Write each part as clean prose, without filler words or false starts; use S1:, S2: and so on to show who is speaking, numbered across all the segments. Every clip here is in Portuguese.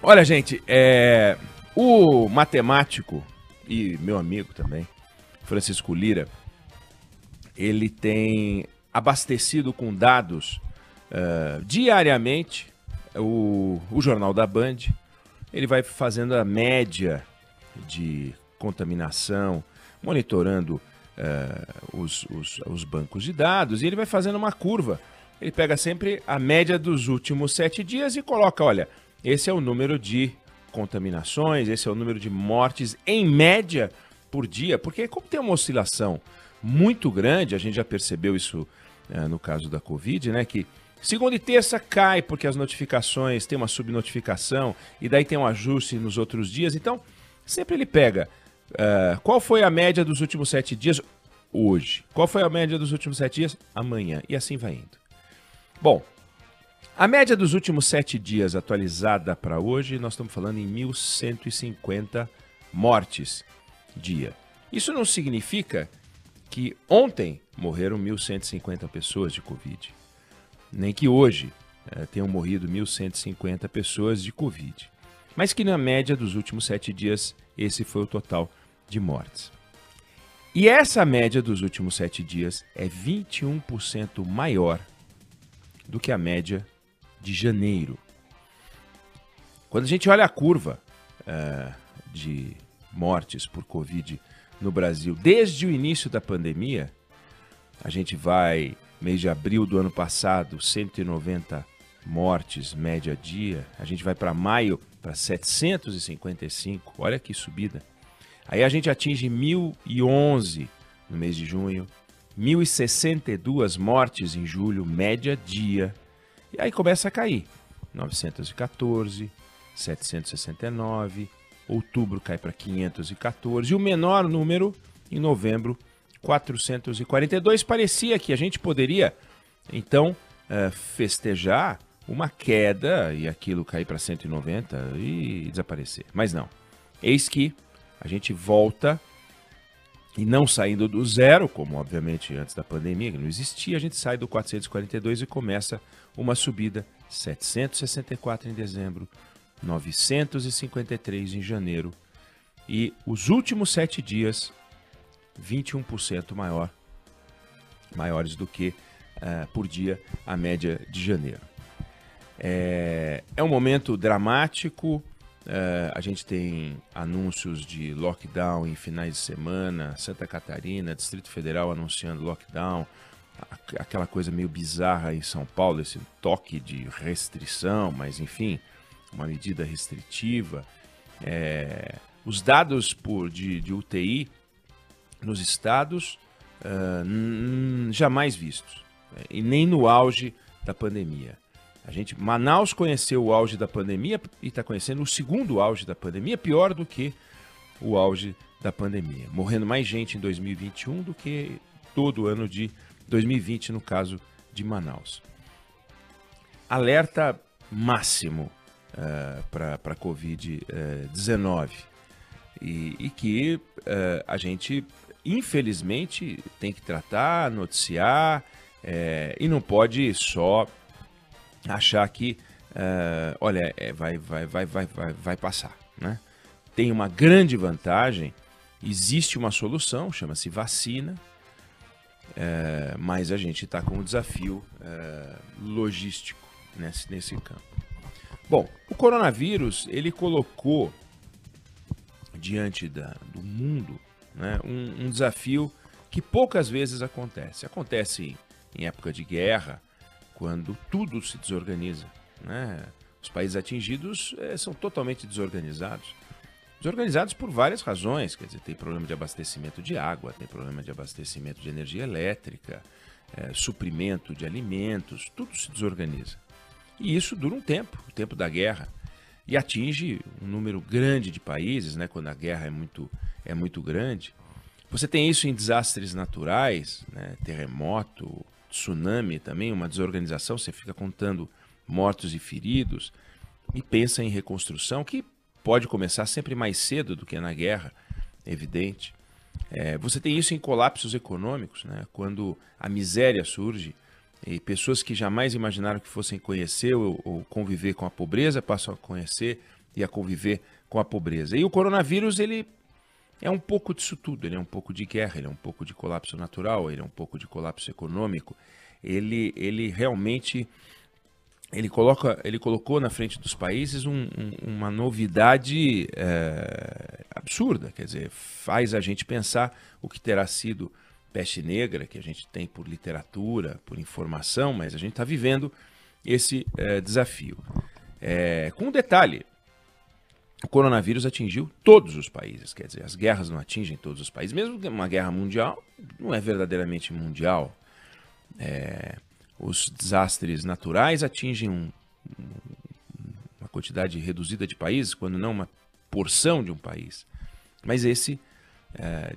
S1: Olha, gente, o matemático e meu amigo também, Francisco Lira, ele tem abastecido com dados diariamente o Jornal da Band. Ele vai fazendo a média de contaminação, monitorando os bancos de dados, e ele vai fazendo uma curva. Ele pega sempre a média dos últimos 7 dias e coloca, olha, esse é o número de contaminações, esse é o número de mortes em média por dia, porque como tem uma oscilação muito grande, a gente já percebeu isso no caso da Covid, né, que segunda e terça cai porque as notificações, tem uma subnotificação, e daí tem um ajuste nos outros dias, então sempre ele pega qual foi a média dos últimos 7 dias hoje, qual foi a média dos últimos 7 dias amanhã, e assim vai indo. Bom, a média dos últimos 7 dias atualizada para hoje, nós estamos falando em 1.150 mortes dia. Isso não significa que ontem morreram 1.150 pessoas de Covid, nem que hoje tenham morrido 1.150 pessoas de Covid, mas que na média dos últimos 7 dias esse foi o total de mortes. E essa média dos últimos 7 dias é 21% maior do que a média de janeiro. Quando a gente olha a curva de mortes por Covid no Brasil, desde o início da pandemia, a gente vai, mês de abril do ano passado, 190 mortes média dia, a gente vai para maio para 755, olha que subida. Aí a gente atinge 1.011 no mês de junho, 1.062 mortes em julho, média dia. E aí começa a cair. 914, 769, outubro cai para 514. E o menor número, em novembro, 442. Parecia que a gente poderia, então, festejar uma queda e aquilo cair para 190 e desaparecer. Mas não. Eis que a gente volta, e não saindo do zero, como obviamente antes da pandemia, que não existia, a gente sai do 442 e começa uma subida, 764 em dezembro, 953 em janeiro, e os últimos 7 dias, 21% maiores do que por dia a média de janeiro. É um momento dramático. A gente tem anúncios de lockdown em finais de semana, Santa Catarina, Distrito Federal anunciando lockdown, aquela coisa meio bizarra em São Paulo, esse toque de restrição, mas enfim, uma medida restritiva. Os dados de UTI nos estados jamais vistos, e nem no auge da pandemia. Manaus conheceu o auge da pandemia e está conhecendo o segundo auge da pandemia, pior do que o auge da pandemia. Morrendo mais gente em 2021 do que todo o ano de 2020, no caso de Manaus. Alerta máximo para a Covid-19 e que a gente, infelizmente, tem que tratar, noticiar e não pode só achar que, olha, vai passar, né? Tem uma grande vantagem, existe uma solução, chama-se vacina, mas a gente está com um desafio logístico nesse campo. Bom, o coronavírus, ele colocou diante do mundo, né, um desafio que poucas vezes acontece. Acontece em época de guerra, quando tudo se desorganiza, né? Os países atingidos são totalmente desorganizados. Desorganizados por várias razões, quer dizer, tem problema de abastecimento de água, tem problema de abastecimento de energia elétrica, suprimento de alimentos, tudo se desorganiza. E isso dura um tempo, o tempo da guerra, e atinge um número grande de países, né, quando a guerra é muito grande. Você tem isso em desastres naturais, né, terremoto, tsunami também, uma desorganização, você fica contando mortos e feridos e pensa em reconstrução, que pode começar sempre mais cedo do que na guerra, evidente. Você tem isso em colapsos econômicos, né? Quando a miséria surge e pessoas que jamais imaginaram que fossem conhecer ou conviver com a pobreza passam a conhecer e a conviver com a pobreza. E o coronavírus, ele é um pouco disso tudo, ele é um pouco de guerra, ele é um pouco de colapso natural, ele é um pouco de colapso econômico. Ele realmente ele colocou na frente dos países uma novidade absurda, quer dizer, faz a gente pensar o que terá sido peste negra, que a gente tem por literatura, por informação, mas a gente está vivendo esse desafio. Com um detalhe, o coronavírus atingiu todos os países, quer dizer, as guerras não atingem todos os países, mesmo que uma guerra mundial não é verdadeiramente mundial. Os desastres naturais atingem uma quantidade reduzida de países, quando não uma porção de um país. Mas esse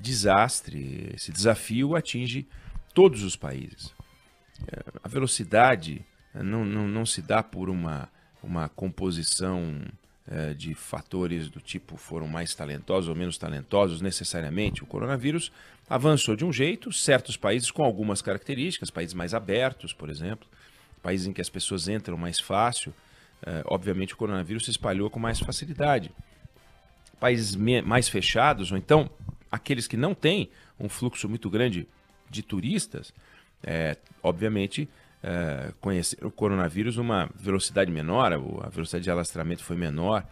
S1: desastre, esse desafio atinge todos os países. A velocidade não se dá por uma composição de fatores do tipo foram mais talentosos ou menos talentosos necessariamente. O coronavírus avançou de um jeito, certos países com algumas características, países mais abertos, por exemplo, países em que as pessoas entram mais fácil, obviamente o coronavírus se espalhou com mais facilidade. Países mais fechados, ou então aqueles que não têm um fluxo muito grande de turistas, obviamente conhecer o coronavírus numa velocidade menor, a velocidade de alastramento foi menor,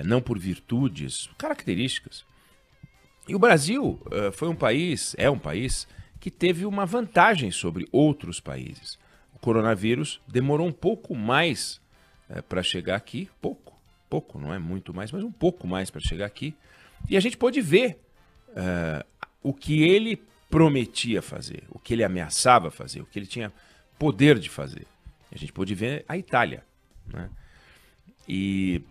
S1: não por virtudes, características. E o Brasil é um país que teve uma vantagem sobre outros países. O coronavírus demorou um pouco mais para chegar aqui, pouco, não é muito mais, mas um pouco mais para chegar aqui. E a gente pôde ver o que ele prometia fazer, o que ele ameaçava fazer, o que ele tinha poder de fazer. A gente pôde ver a Itália, né? E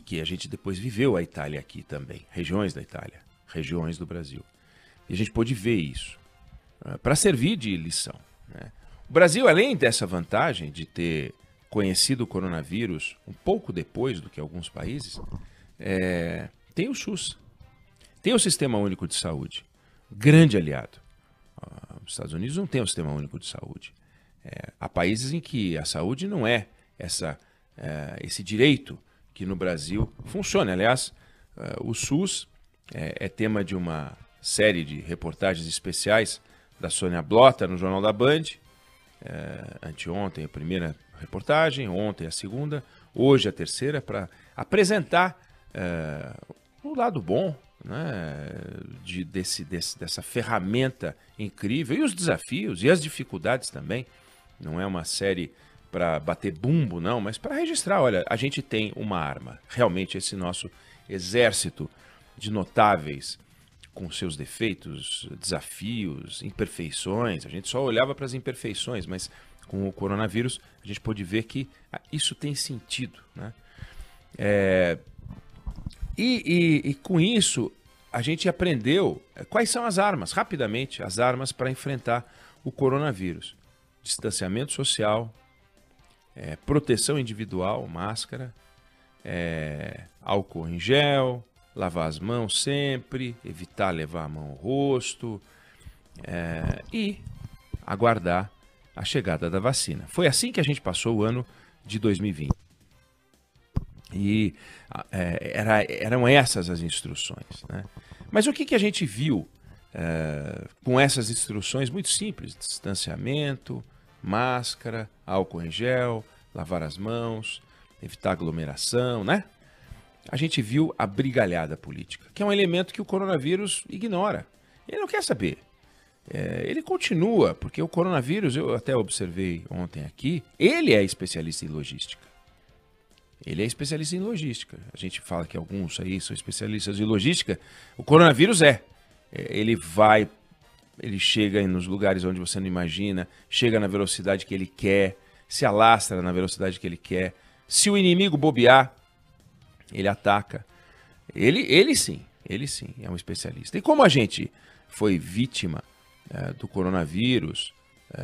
S1: que a gente depois viveu a Itália aqui também, regiões da Itália, regiões do Brasil. E a gente pôde ver isso, para servir de lição, né? O Brasil, além dessa vantagem de ter conhecido o coronavírus um pouco depois do que alguns países, tem o SUS, tem o Sistema Único de Saúde, grande aliado. Os Estados Unidos não tem um Sistema Único de Saúde. Há países em que a saúde não é esse direito que no Brasil funciona. Aliás, o SUS é tema de uma série de reportagens especiais da Sônia Blota no Jornal da Band. Anteontem a primeira reportagem, ontem a segunda, hoje a terceira, para apresentar o lado bom, né, dessa ferramenta incrível, e os desafios e as dificuldades também. Não é uma série para bater bumbo, não, mas para registrar, olha, a gente tem uma arma, realmente esse nosso exército de notáveis, com seus defeitos, desafios, imperfeições. A gente só olhava para as imperfeições, mas com o coronavírus a gente pôde ver que isso tem sentido, né? E com isso a gente aprendeu quais são as armas, rapidamente, as armas para enfrentar o coronavírus. Distanciamento social, proteção individual, máscara, álcool em gel, lavar as mãos sempre, evitar levar a mão ao rosto e aguardar a chegada da vacina. Foi assim que a gente passou o ano de 2020. E eram essas as instruções, né? Mas o que a gente viu com essas instruções muito simples? Distanciamento, máscara, álcool em gel, lavar as mãos, evitar aglomeração, né? A gente viu a brigalhada política, que é um elemento que o coronavírus ignora. Ele não quer saber. Ele continua, porque o coronavírus, eu até observei ontem aqui, ele é especialista em logística. Ele é especialista em logística. A gente fala que alguns aí são especialistas em logística. O coronavírus ele chega nos lugares onde você não imagina, chega na velocidade que ele quer, se alastra na velocidade que ele quer. Se o inimigo bobear, ele ataca. Ele sim é um especialista. E como a gente foi vítima do coronavírus,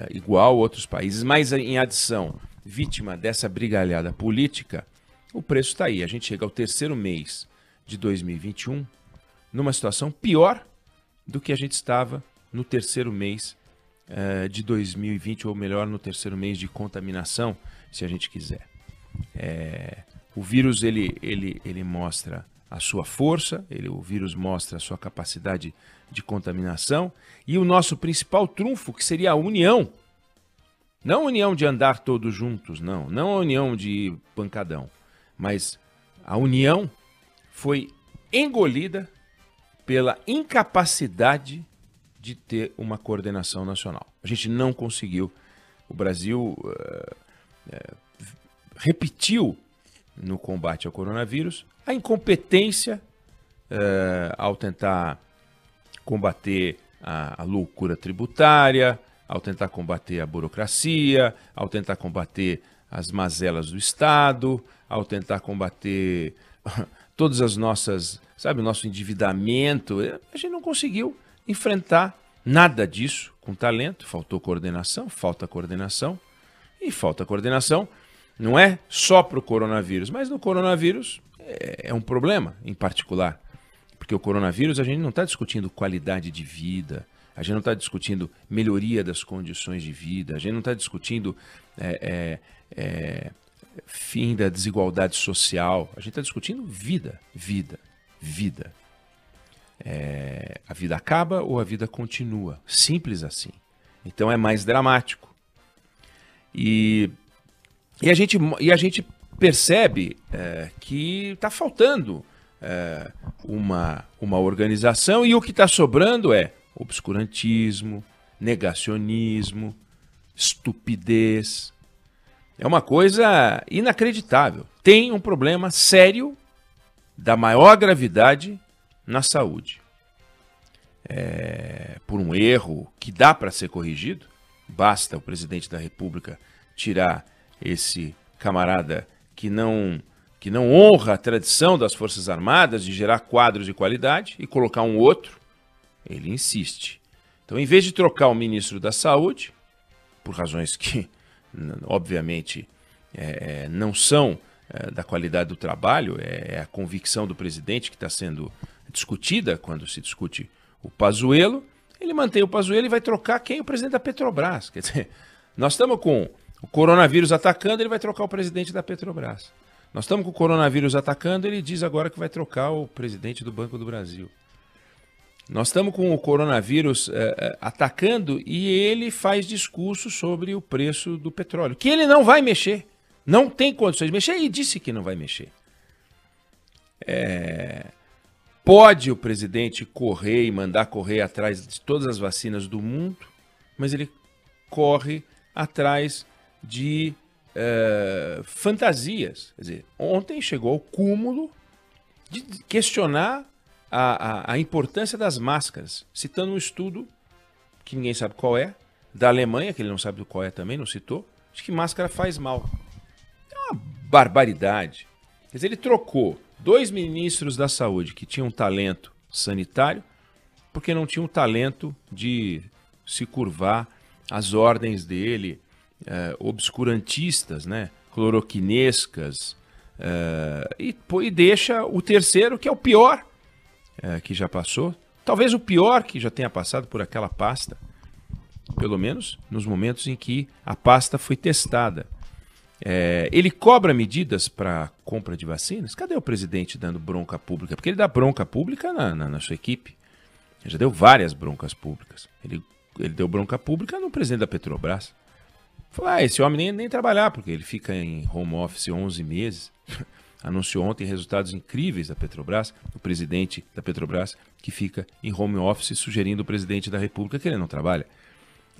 S1: igual outros países, mas em adição, vítima dessa brigalhada política, o preço está aí. A gente chega ao terceiro mês de 2021 numa situação pior do que a gente estava no terceiro mês de 2020, ou melhor, no terceiro mês de contaminação, se a gente quiser. O vírus ele mostra a sua força, o vírus mostra a sua capacidade de contaminação, e o nosso principal trunfo, que seria a união. Não a união de andar todos juntos, não a união de pancadão, mas a união foi engolida pela incapacidade de ter uma coordenação nacional. A gente não conseguiu. O Brasil repetiu no combate ao coronavírus a incompetência ao tentar combater a loucura tributária, ao tentar combater a burocracia, ao tentar combater as mazelas do Estado, ao tentar combater todas as nossas, sabe, o nosso endividamento. A gente não conseguiu enfrentar nada disso com talento. Faltou coordenação, falta coordenação. E falta coordenação não é só para o coronavírus, mas no coronavírus é um problema em particular. Porque o coronavírus, a gente não está discutindo qualidade de vida, a gente não está discutindo melhoria das condições de vida, a gente não está discutindo fim da desigualdade social, a gente está discutindo vida. A vida acaba ou a vida continua, simples assim. Então é mais dramático. E a gente percebe que está faltando uma organização, e o que está sobrando é obscurantismo, negacionismo, estupidez. É uma coisa inacreditável. Tem um problema sério da maior gravidade na saúde. Por um erro que dá para ser corrigido, basta o presidente da República tirar esse camarada que não honra a tradição das Forças Armadas de gerar quadros de qualidade e colocar um outro. Ele insiste. Então, em vez de trocar o ministro da Saúde, por razões que, obviamente, não são da qualidade do trabalho, é a convicção do presidente que está sendo discutida quando se discute o Pazuello, ele mantém o Pazuello e vai trocar quem? O presidente da Petrobras. Quer dizer, nós estamos com o coronavírus atacando, ele vai trocar o presidente da Petrobras. Nós estamos com o coronavírus atacando, ele diz agora que vai trocar o presidente do Banco do Brasil. Nós estamos com o coronavírus atacando e ele faz discurso sobre o preço do petróleo, que ele não vai mexer, não tem condições de mexer e disse que não vai mexer. Pode o presidente correr e mandar correr atrás de todas as vacinas do mundo, mas ele corre atrás de fantasias. Quer dizer, ontem chegou ao cúmulo de questionar a importância das máscaras, citando um estudo que ninguém sabe qual é, da Alemanha, que ele não sabe qual é também, não citou, de que máscara faz mal. É uma barbaridade. Quer dizer, ele trocou 2 ministros da saúde que tinham talento sanitário porque não tinham talento de se curvar às ordens dele, obscurantistas, né? Cloroquinescas, e deixa o terceiro, que é o pior que já passou, talvez o pior que já tenha passado por aquela pasta, pelo menos nos momentos em que a pasta foi testada. Ele cobra medidas para compra de vacinas? Cadê o presidente dando bronca pública? Porque ele dá bronca pública na sua equipe. Ele já deu várias broncas públicas. Ele deu bronca pública no presidente da Petrobras. Falou, esse homem nem trabalhar, porque ele fica em home office 11 meses. Anunciou ontem resultados incríveis da Petrobras, o presidente da Petrobras que fica em home office sugerindo ao presidente da República que ele não trabalha.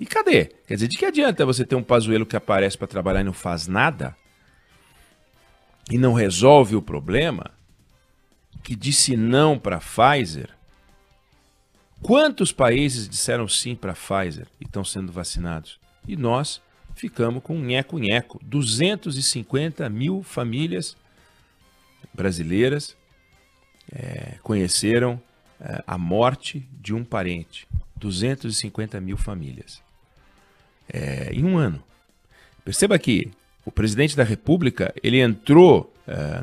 S1: E cadê? Quer dizer, de que adianta você ter um Pazuello que aparece para trabalhar e não faz nada? E não resolve o problema? Que disse não para a Pfizer? Quantos países disseram sim para a Pfizer e estão sendo vacinados? E nós ficamos com nheco-nheco. 250 mil famílias brasileiras conheceram a morte de um parente. 250 mil famílias. Em um ano. Perceba que o presidente da República, ele entrou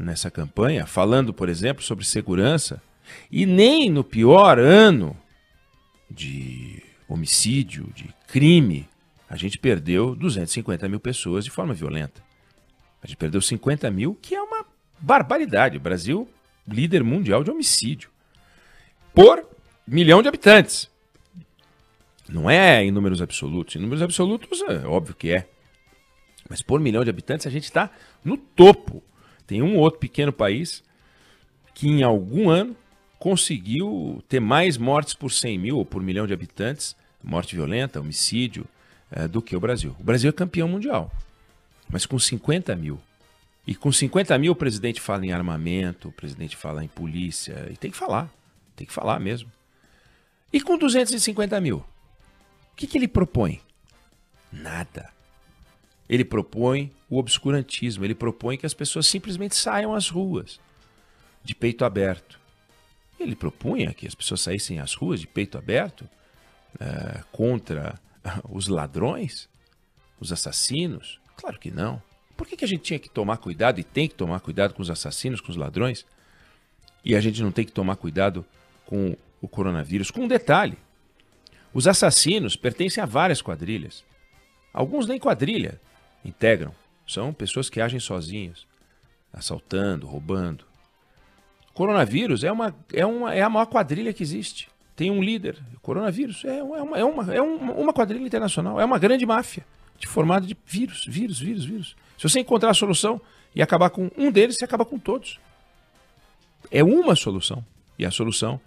S1: nessa campanha falando, por exemplo, sobre segurança, e nem no pior ano de homicídio, de crime, a gente perdeu 250 mil pessoas de forma violenta. A gente perdeu 50 mil, que é uma barbaridade. O Brasil, líder mundial de homicídio. Por milhão de habitantes. Não é em números absolutos. Em números absolutos, é óbvio que é. Mas por milhão de habitantes, a gente está no topo. Tem um outro pequeno país que em algum ano conseguiu ter mais mortes por 100 mil ou por milhão de habitantes, morte violenta, homicídio, do que o Brasil. O Brasil é campeão mundial, mas com 50 mil. E com 50 mil o presidente fala em armamento, o presidente fala em polícia, e tem que falar mesmo. E com 250 mil, o que ele propõe? Nada. Ele propõe o obscurantismo, ele propõe que as pessoas simplesmente saiam às ruas, de peito aberto. Ele propunha que as pessoas saíssem às ruas de peito aberto contra os ladrões, os assassinos? Claro que não. Por que a gente tinha que tomar cuidado e tem que tomar cuidado com os assassinos, com os ladrões? E a gente não tem que tomar cuidado com o coronavírus? Com um detalhe, os assassinos pertencem a várias quadrilhas. Alguns nem quadrilha integram. São pessoas que agem sozinhas, assaltando, roubando. O coronavírus é a maior quadrilha que existe. Tem um líder. O coronavírus é uma quadrilha internacional. É uma grande máfia formada de vírus. Se você encontrar a solução e acabar com um deles, você acaba com todos. É uma solução. E a solução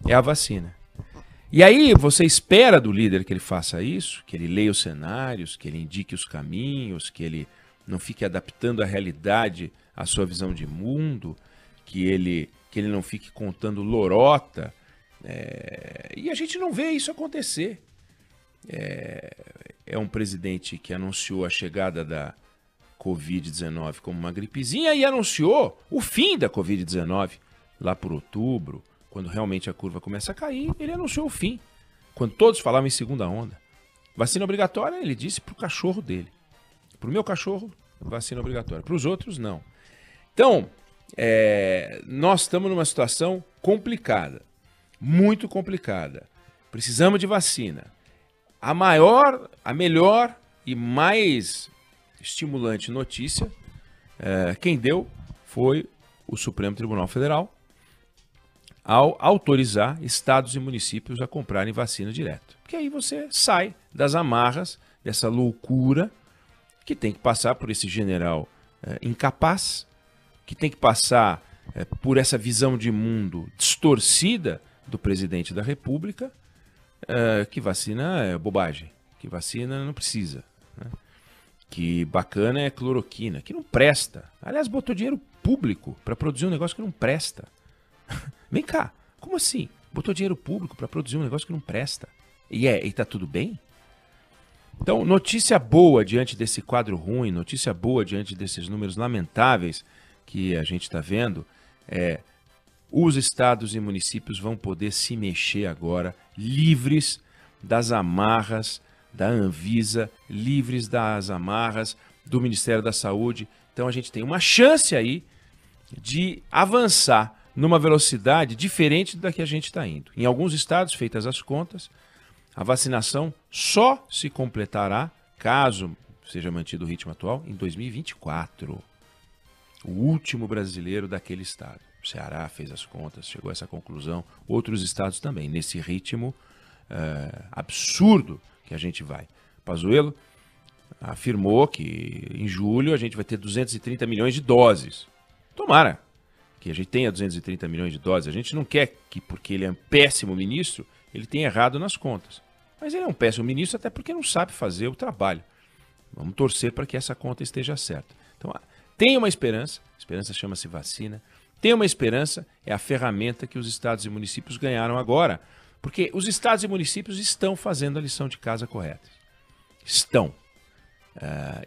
S1: é a vacina. E aí você espera do líder que ele faça isso, que ele leia os cenários, que ele indique os caminhos, que ele não fique adaptando a realidade à sua visão de mundo, que ele não fique contando lorota. E a gente não vê isso acontecer. É um presidente que anunciou a chegada da Covid-19 como uma gripezinha e anunciou o fim da Covid-19 lá por outubro, quando realmente a curva começa a cair, ele anunciou o fim. Quando todos falavam em segunda onda. Vacina obrigatória, ele disse para o cachorro dele. Para o meu cachorro, vacina obrigatória. Para os outros, não. Então, nós estamos numa situação complicada. Muito complicada. Precisamos de vacina. A melhor e mais estimulante notícia, quem deu foi o Supremo Tribunal Federal, ao autorizar estados e municípios a comprarem vacina direto. Porque aí você sai das amarras dessa loucura que tem que passar por esse general incapaz, que tem que passar por essa visão de mundo distorcida do presidente da República, que vacina é bobagem, que vacina não precisa, né? Que bacana é cloroquina, que não presta. Aliás, botou dinheiro público para produzir um negócio que não presta. Vem cá, como assim? Botou dinheiro público para produzir um negócio que não presta. E tá tudo bem? Então, notícia boa diante desse quadro ruim, notícia boa diante desses números lamentáveis que a gente está vendo, os estados e municípios vão poder se mexer agora, livres das amarras da Anvisa, livres das amarras do Ministério da Saúde. Então a gente tem uma chance aí de avançar numa velocidade diferente da que a gente está indo. Em alguns estados, feitas as contas, a vacinação só se completará, caso seja mantido o ritmo atual, em 2024. O último brasileiro daquele estado. O Ceará fez as contas, chegou a essa conclusão. Outros estados também, nesse ritmo absurdo que a gente vai. Pazuello afirmou que em julho a gente vai ter 230 milhões de doses. Tomara que a gente tenha 230 milhões de doses. A gente não quer que, porque ele é um péssimo ministro, ele tenha errado nas contas. Mas ele é um péssimo ministro até porque não sabe fazer o trabalho. Vamos torcer para que essa conta esteja certa. Então, tem uma esperança, a esperança chama-se vacina. Tem uma esperança, é a ferramenta que os estados e municípios ganharam agora. Porque os estados e municípios estão fazendo a lição de casa correta. Estão.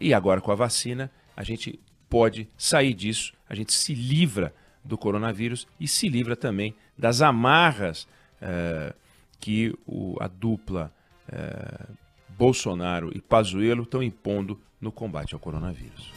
S1: E agora com a vacina, a gente pode sair disso, a gente se livra do coronavírus e se livra também das amarras que a dupla Bolsonaro e Pazuello estão impondo no combate ao coronavírus.